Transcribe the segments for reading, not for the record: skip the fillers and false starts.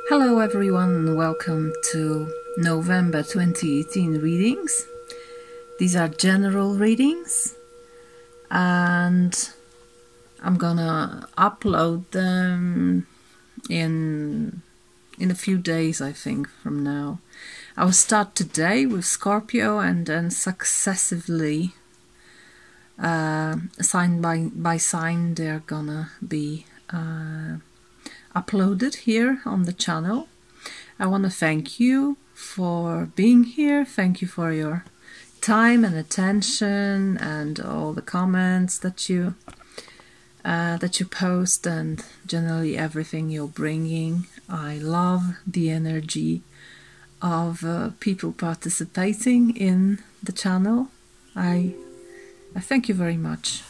Hello everyone, welcome to November 2018 readings. These are general readings and I'm gonna upload them in a few days, I think, from now. I will start today with Scorpio and then successively sign by sign they're gonna be uploaded here on the channel. I want to thank you for being here. Thank you for your time and attention and all the comments that you post and generally everything you're bringing. I love the energy of people participating in the channel. I thank you very much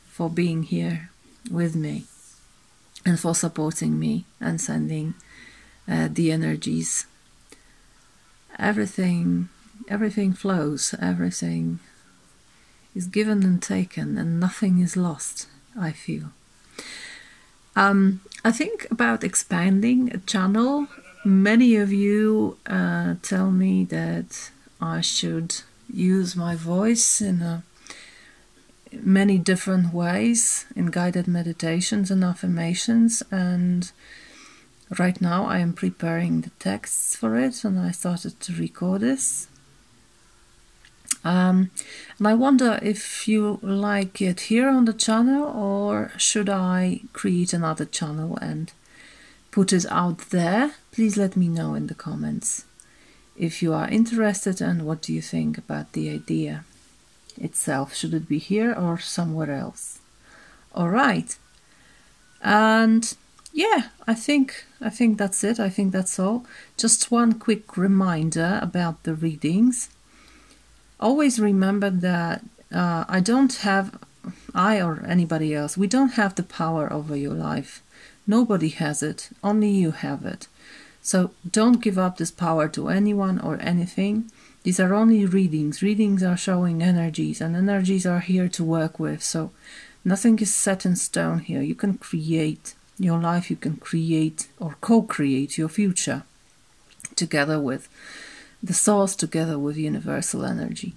for being here with me and for supporting me and sending the energies. Everything flows, everything is given and taken, and nothing is lost, I feel. I think about expanding a channel. Many of you tell me that I should use my voice in many different ways, in guided meditations and affirmations, and right now I am preparing the texts for it and I started to record this. And I wonder if you like it here on the channel, or should I create another channel and put it out there? Please let me know in the comments if you are interested, and what do you think about the idea itself. Should it be here or somewhere else? All right. And yeah, I think that's it. I think that's all. Just one quick reminder about the readings. Always remember that I or anybody else, we don't have the power over your life. Nobody has it. Only you have it. So don't give up this power to anyone or anything. These are only readings. Readings are showing energies, and energies are here to work with. So nothing is set in stone here. You can create your life, you can create or co-create your future together with the source, together with universal energy.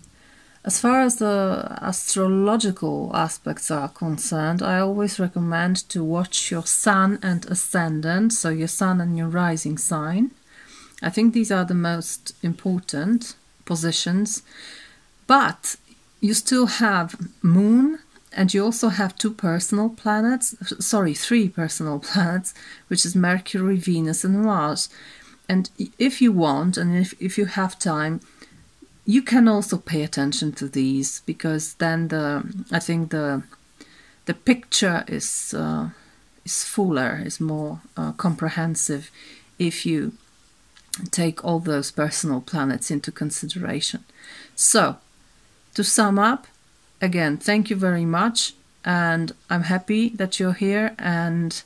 As far as the astrological aspects are concerned, I always recommend to watch your sun and ascendant, so your sun and your rising sign. I think these are the most important positions, but you still have moon, and you also have three personal planets, which is Mercury, Venus and Mars. And if you want, and if you have time, you can also pay attention to these, because then I think the picture is fuller, is more comprehensive if you take all those personal planets into consideration. So, to sum up, again, thank you very much, and I'm happy that you're here, and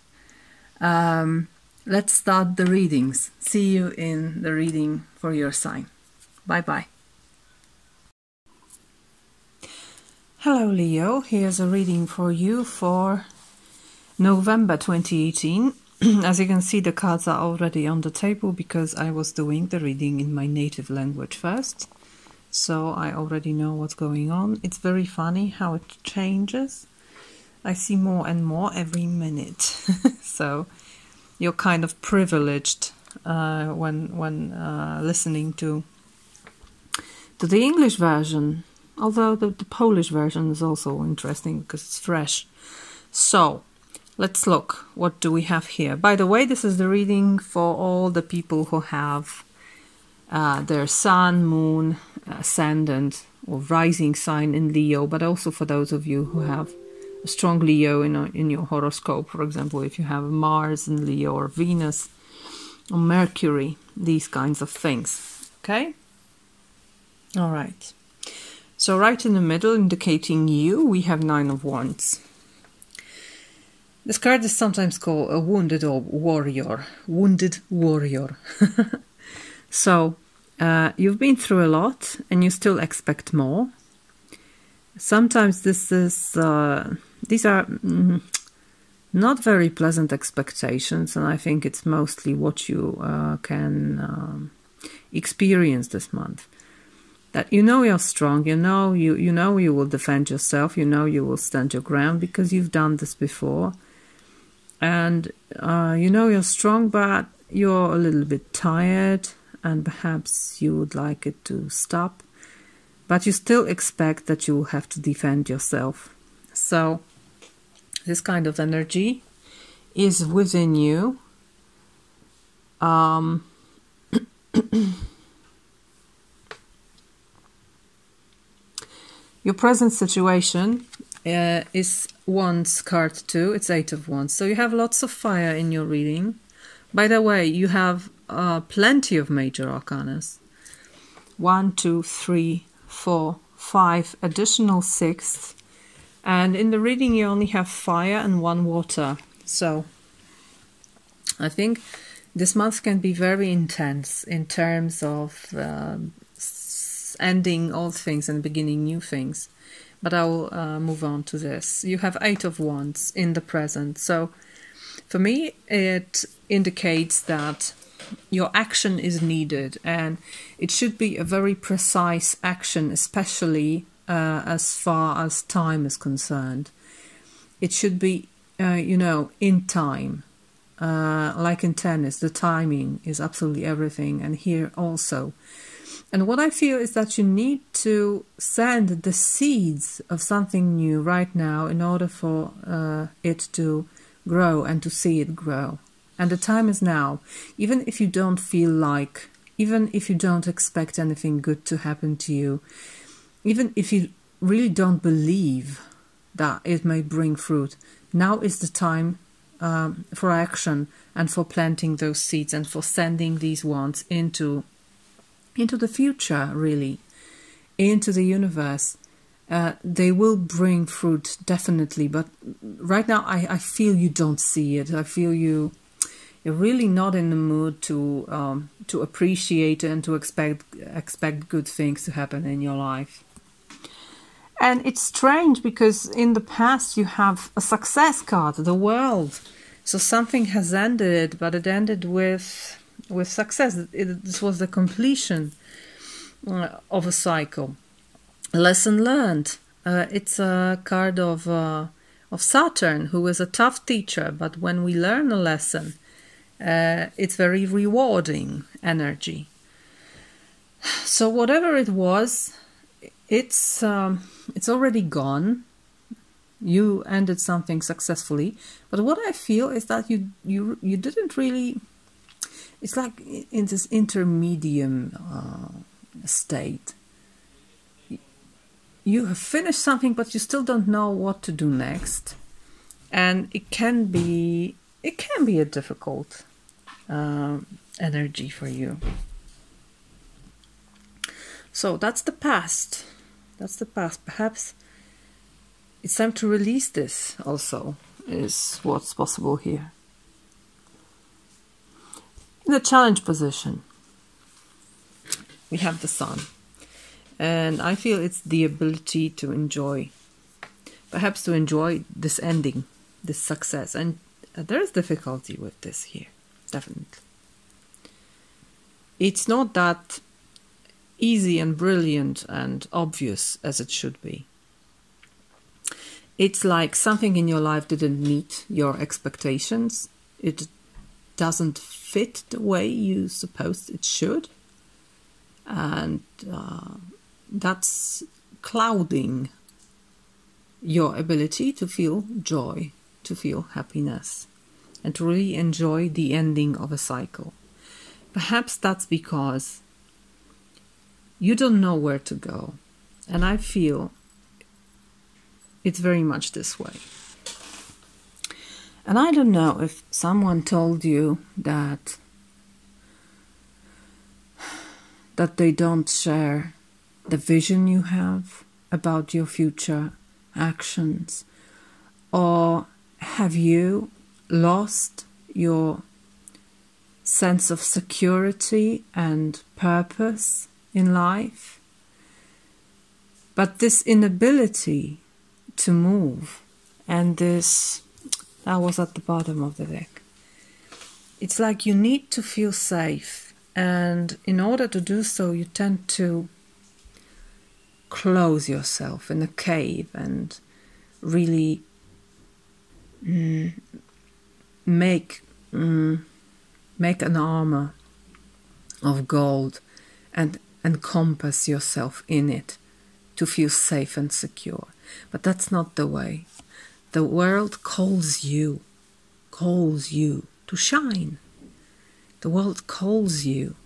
let's start the readings. See you in the reading for your sign. Bye-bye. Hello Leo, here's a reading for you for November 2018. As you can see, the cards are already on the table because I was doing the reading in my native language first. So I already know what's going on. It's very funny how it changes. I see more and more every minute. So you're kind of privileged when listening to the English version. Although the Polish version is also interesting because it's fresh. So let's look. What do we have here? By the way, this is the reading for all the people who have their sun, moon, ascendant or rising sign in Leo, but also for those of you who have a strong Leo in your horoscope. For example, if you have Mars in Leo or Venus or Mercury, these kinds of things. Okay? All right. So right in the middle, indicating you, we have Nine of Wands. This card is sometimes called a wounded warrior. So you've been through a lot and you still expect more. Sometimes this is these are not very pleasant expectations, and I think it's mostly what you can experience this month. That you know you're strong, you know you will defend yourself, you know you will stand your ground because you've done this before, and you know you're strong, but you're a little bit tired, and perhaps you would like it to stop, but you still expect that you will have to defend yourself. So this kind of energy is within you. Your present situation is Wands card 2. It's 8 of Wands. So you have lots of fire in your reading. By the way, you have plenty of major arcanas. 1, 2, 3, 4, 5 additional 6. And in the reading you only have fire and 1 water. So I think this month can be very intense in terms of ending old things and beginning new things. But I will move on to this. You have 8 of Wands in the present. So for me it indicates that your action is needed, and it should be a very precise action, especially as far as time is concerned. It should be, in time. Like in tennis, the timing is absolutely everything, and here also. And what I feel is that you need to send the seeds of something new right now in order for it to grow and to see it grow. And the time is now. Even if you don't feel like, even if you don't expect anything good to happen to you, even if you really don't believe that it may bring fruit, now is the time for action and for planting those seeds and for sending these wands into the future, really, into the universe. They will bring fruit, definitely, but right now I feel you don't see it. I feel you're really not in the mood to appreciate it and to expect good things to happen in your life. And it's strange because in the past you have a success card, the world. So something has ended, but it ended with success. This was the completion of a cycle. Lesson learned. It's a card of Saturn, who is a tough teacher, but when we learn a lesson, it's very rewarding energy. So whatever it was, it's already gone. You ended something successfully, but what I feel is that you didn't really. It's like in this intermediate state. You have finished something, but you still don't know what to do next, and it can be a difficult energy for you. So that's the past. That's the past. Perhaps it's time to release this also, is what's possible here. In the challenge position, we have the Sun. And I feel it's the ability to enjoy, perhaps to enjoy this ending, this success. And there is difficulty with this here, definitely. It's not that easy and brilliant and obvious as it should be. It's like something in your life didn't meet your expectations. It doesn't fit the way you supposed it should. And that's clouding your ability to feel joy, to feel happiness, and to really enjoy the ending of a cycle. Perhaps that's because you don't know where to go. And I feel it's very much this way. And I don't know if someone told you that they don't share the vision you have about your future actions, or have you lost your sense of security and purpose in life? But this inability to move and this That was at the bottom of the deck. It's like you need to feel safe, and in order to do so you tend to close yourself in a cave and really make an armor of gold and encompass yourself in it to feel safe and secure. But that's not the way. The world calls you to shine. The world calls you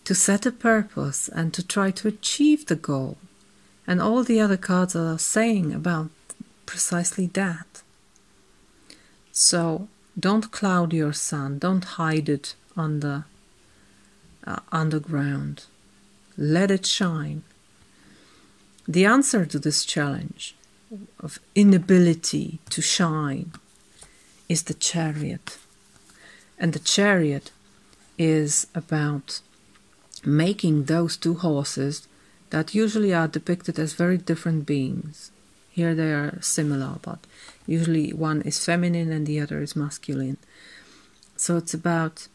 to set a purpose and to try to achieve the goal. And all the other cards are saying about precisely that. So don't cloud your sun, don't hide it underground. Let it shine. The answer to this challenge of inability to shine is the Chariot. And the Chariot is about making those two horses that usually are depicted as very different beings. Here they are similar, but usually one is feminine and the other is masculine. So it's about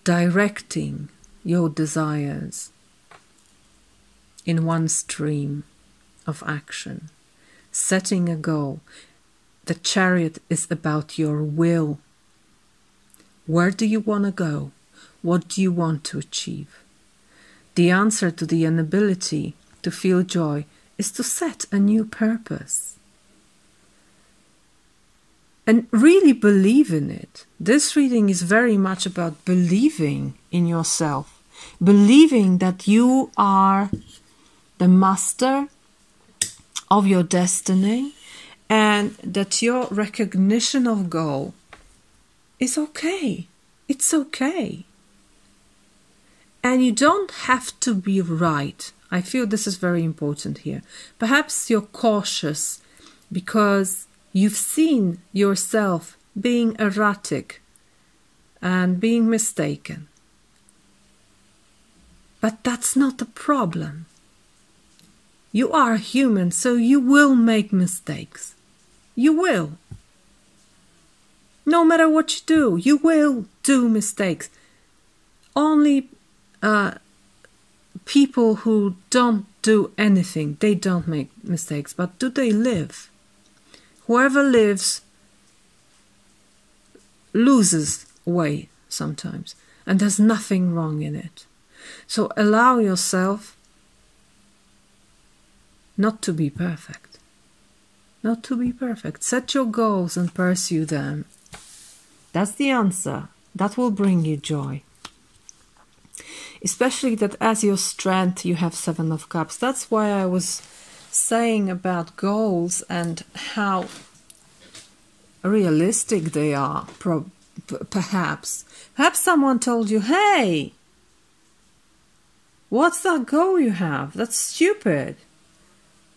directing your desires in one stream of action, setting a goal. The Chariot is about your will. Where do you want to go? What do you want to achieve? The answer to the inability to feel joy is to set a new purpose. And really believe in it. This reading is very much about believing in yourself. Believing that you are the master of your destiny and that your recognition of goal is okay. It's okay. And you don't have to be right. I feel this is very important here. Perhaps you're cautious because you've seen yourself being erratic and being mistaken. But that's not the problem. You are human, so you will make mistakes. You will. No matter what you do, you will do mistakes. Only people who don't do anything, they don't make mistakes. But do they live? Whoever lives loses way sometimes, and there's nothing wrong in it. So allow yourself not to be perfect. Not to be perfect. Set your goals and pursue them. That's the answer. That will bring you joy. Especially that as your strength you have Seven of Cups. That's why I was saying about goals and how realistic they are. Perhaps someone told you, hey, what's that goal you have? That's stupid.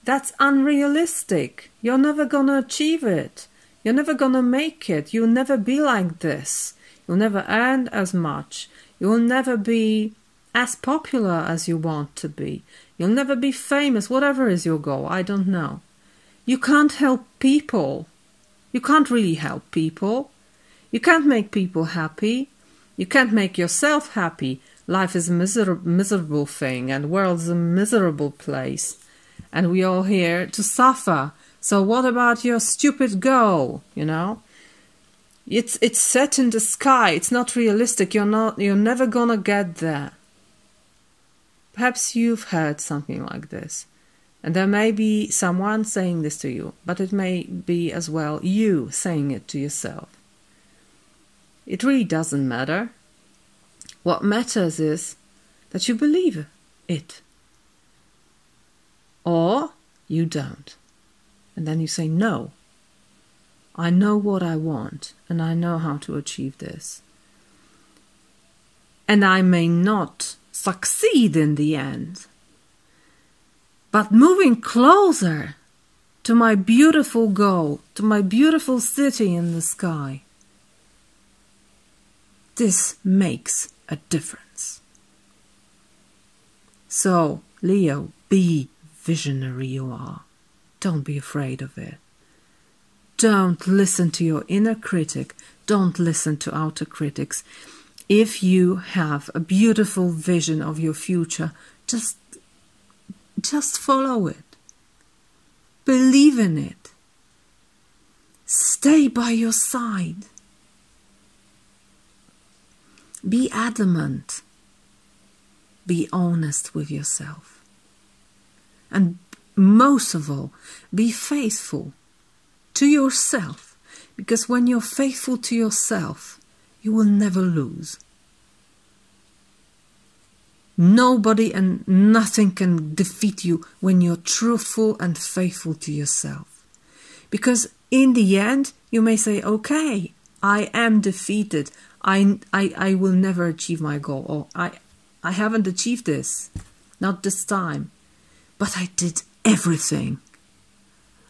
That's unrealistic. You're never gonna achieve it. You're never gonna make it. You'll never be like this. You'll never earn as much. You'll never be as popular as you want to be. You'll never be famous. Whatever is your goal, I don't know. You can't help people. You can't really help people. You can't make people happy. You can't make yourself happy. Life is a miserable thing, and the world is a miserable place. And we're all here to suffer. So what about your stupid goal, you know? It's set in the sky. It's not realistic. You're never gonna get there. Perhaps you've heard something like this. And there may be someone saying this to you, but it may be as well you saying it to yourself. It really doesn't matter. What matters is that you believe it. Or you don't. And then you say, no, I know what I want and I know how to achieve this. And I may not succeed in the end, but moving closer to my beautiful goal, to my beautiful city in the sky, this makes a difference. So, Leo, be visionary you are. don't be afraid of it. Don't listen to your inner critic. Don't listen to outer critics. If you have a beautiful vision of your future, just follow it. Believe in it. Stay by your side. Be adamant. Be honest with yourself. And most of all, be faithful to yourself. Because when you're faithful to yourself, you will never lose. Nobody and nothing can defeat you when you're truthful and faithful to yourself. Because in the end, you may say, okay, I am defeated. I will never achieve my goal. Or I haven't achieved this. Not this time. But I did everything.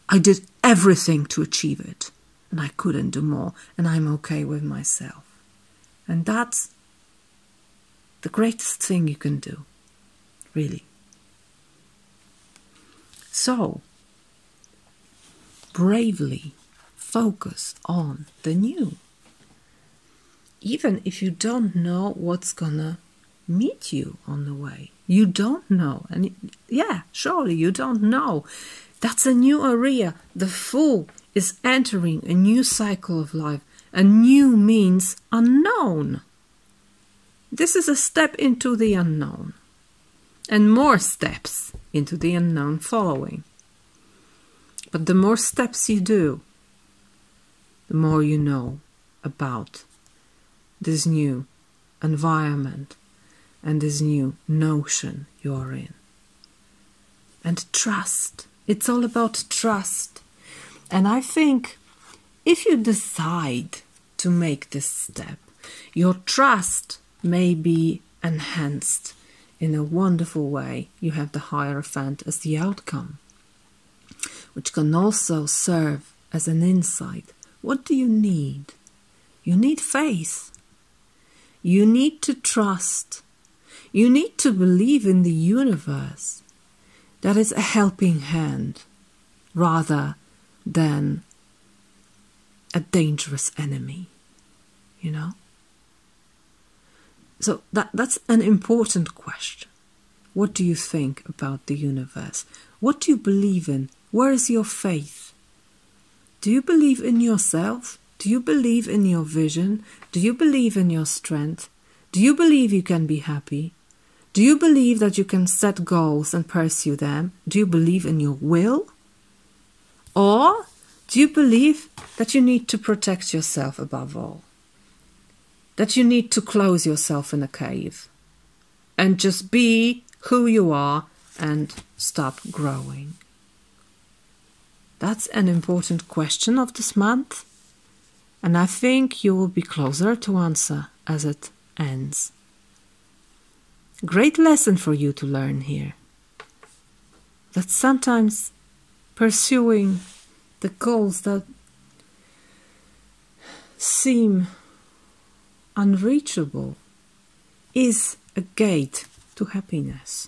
I did everything to achieve it. And I couldn't do more. And I'm okay with myself. And that's the greatest thing you can do. Really. So, bravely focus on the new. Even if you don't know what's gonna meet you on the way. You don't know. And yeah, surely you don't know. That's a new area. The Fool is entering a new cycle of life. And new means unknown. This is a step into the unknown. And more steps into the unknown following. But the more steps you do, the more you know about this new environment and this new notion you are in. And trust. It's all about trust. And I think if you decide to make this step, your trust may be enhanced in a wonderful way. You have the Hierophant as the outcome, which can also serve as an insight. What do you need? You need faith. You need to trust. You need to believe in the universe. That is a helping hand rather than a dangerous enemy, you know? So that's an important question. What do you think about the universe? What do you believe in? Where is your faith? Do you believe in yourself? Do you believe in your vision? Do you believe in your strength? Do you believe you can be happy? Do you believe that you can set goals and pursue them? Do you believe in your will? Or do you believe that you need to protect yourself above all? That you need to close yourself in a cave and just be who you are and stop growing? That's an important question of this month, and I think you will be closer to answer as it ends. Great lesson for you to learn here. That sometimes pursuing the goals that seem unreachable is a gate to happiness.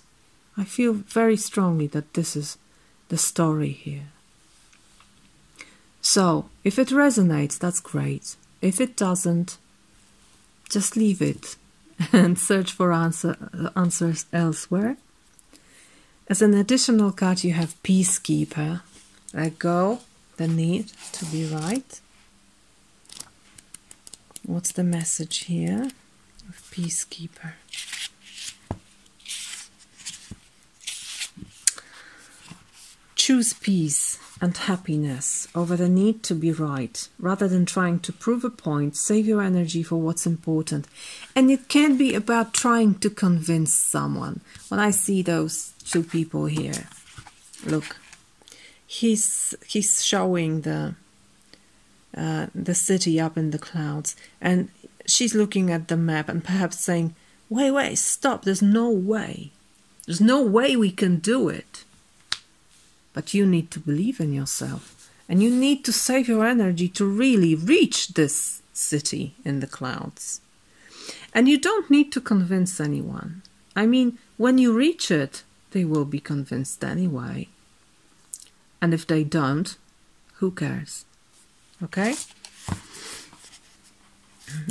I feel very strongly that this is the story here. So, if it resonates, that's great. If it doesn't, just leave it and search for answers elsewhere. As an additional card, you have Peacekeeper. Let go the need to be right. What's the message here of Peacekeeper? Choose peace and happiness over the need to be right. Rather than trying to prove a point, save your energy for what's important. And it can't be about trying to convince someone. When I see those two people here, look, he's showing the city up in the clouds, and she's looking at the map and perhaps saying, wait, stop, there's no way we can do it. But you need to believe in yourself, and you need to save your energy to really reach this city in the clouds. And you don't need to convince anyone. I mean, when you reach it, they will be convinced anyway. And if they don't, who cares? Okay?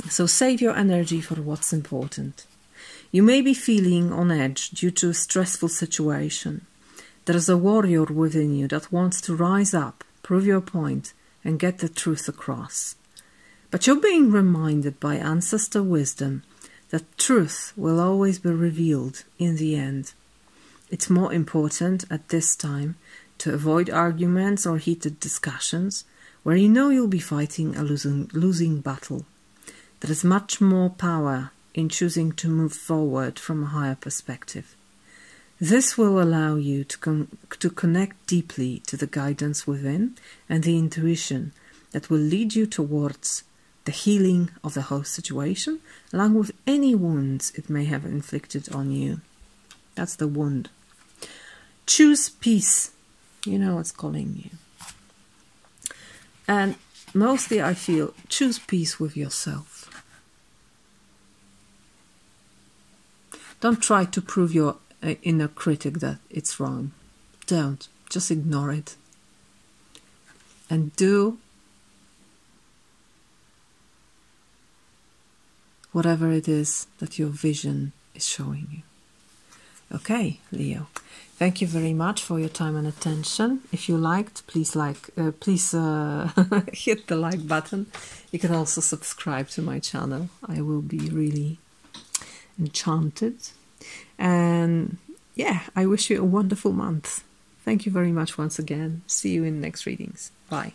So save your energy for what's important. You may be feeling on edge due to a stressful situation. There is a warrior within you that wants to rise up, prove your point, and get the truth across. But you're being reminded by ancestor wisdom that truth will always be revealed in the end. It's more important at this time to avoid arguments or heated discussions where you know you'll be fighting a losing battle. There is much more power in choosing to move forward from a higher perspective. This will allow you to connect deeply to the guidance within and the intuition that will lead you towards the healing of the whole situation, along with any wounds it may have inflicted on you. That's the wound. Choose peace. You know what's calling you. And mostly I feel, choose peace with yourself. Don't try to prove your inner critic that it's wrong. Don't. Just ignore it. And do whatever it is that your vision is showing you. Okay, Leo. Thank you very much for your time and attention. If you liked, please hit the like button. You can also subscribe to my channel. I will be really enchanted. And yeah, I wish you a wonderful month. Thank you very much once again. See you in next readings. Bye.